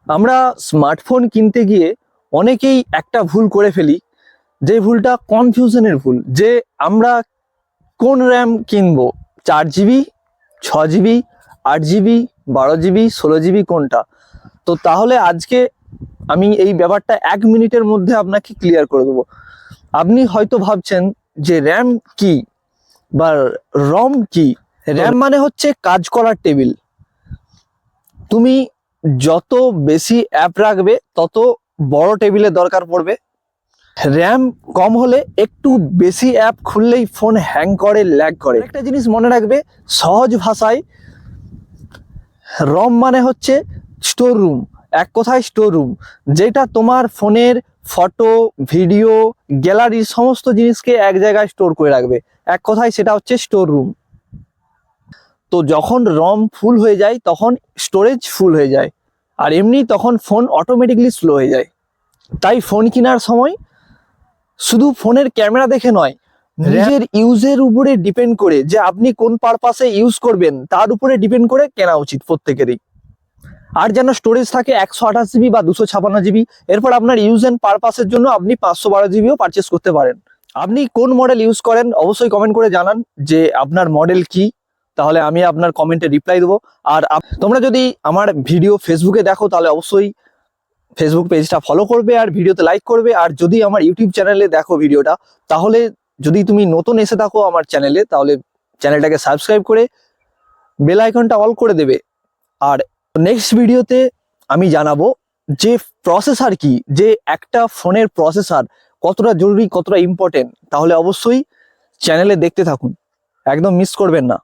আমরা স্মার্টফোন কিনতে গিয়ে অনেকেই একটা ভুল করে ফেলি, যে ভুলটা কনফিউশনের ভুল, যে আমরা কোন র্যাম কিনবো, 4 GB, 6 GB, 8 GB, 12 GB, 16 GB কোনটা। তো তাহলে আজকে আমি এই ব্যাপারটা 1 মিনিটের মধ্যে আপনাকে ক্লিয়ার করে দেবো। আপনি হয়তো ভাবছেন যে র্যাম কি বা রম কি। র্যাম মানে হচ্ছে কাজ করার টেবিল। তুমি যত বেশি অ্যাপ রাখবে তত বড় টেবিলের দরকার পড়বে। র্যাম কম হলে একটু বেশি অ্যাপ খুললেই ফোন হ্যাং করে, ল্যাগ করে। একটা জিনিস মনে রাখবে, সহজ ভাষায় রম মানে হচ্ছে স্টোর রুম। এক কথায় স্টোর রুম, যেটা তোমার ফোনের ফটো, ভিডিও, গ্যালারি সমস্ত জিনিসকে এক জায়গায় স্টোর করে রাখবে। এক কথায় সেটা হচ্ছে স্টোর রুম। তো যখন রম ফুল হয়ে যায় তখন স্টোরেজ ফুল হয়ে যায়, আর এমনি তখন ফোন অটোমেটিকলি স্লো হয়ে যায়। তাই ফোন কেনার সময় শুধু ফোনের ক্যামেরা দেখে নয়, নিজের ইউজের উপরে ডিপেন্ড করে, যে আপনি কোন পারপাসে ইউজ করবেন তার উপরে ডিপেন্ড করে কেনা উচিত প্রত্যেকেরই। আর যেন স্টোরেজ থাকে 128 জিবি বা 256 জিবি। এরপর আপনার ইউজ অ্যান্ড পারপাসের জন্য আপনি 512 জিবিও পারচেস করতে পারেন। আপনি কোন মডেল ইউজ করেন অবশ্যই কমেন্ট করে জানান যে আপনার মডেল কি, তাহলে আমি আপনার কমেন্টে রিপ্লাই দেবো। আর তোমরা যদি আমার ভিডিও ফেসবুকে দেখো তাহলে অবশ্যই ফেসবুক পেজটা ফলো করবে আর ভিডিওতে লাইক করবে। আর যদি আমার ইউটিউব চ্যানেলে দেখো ভিডিওটা, তাহলে যদি তুমি নতুন এসে থাকো আমার চ্যানেলে, তাহলে চ্যানেলটাকে সাবস্ক্রাইব করে বেল আইকনটা অল করে দেবে। আর নেক্সট ভিডিওতে আমি জানাবো যে প্রসেসর কি, যে একটা ফোনের প্রসেসর কতটা জরুরি, কতটা ইম্পর্টেন্ট। তাহলে অবশ্যই চ্যানেলে দেখতে থাকুন, একদম মিস করবেন না।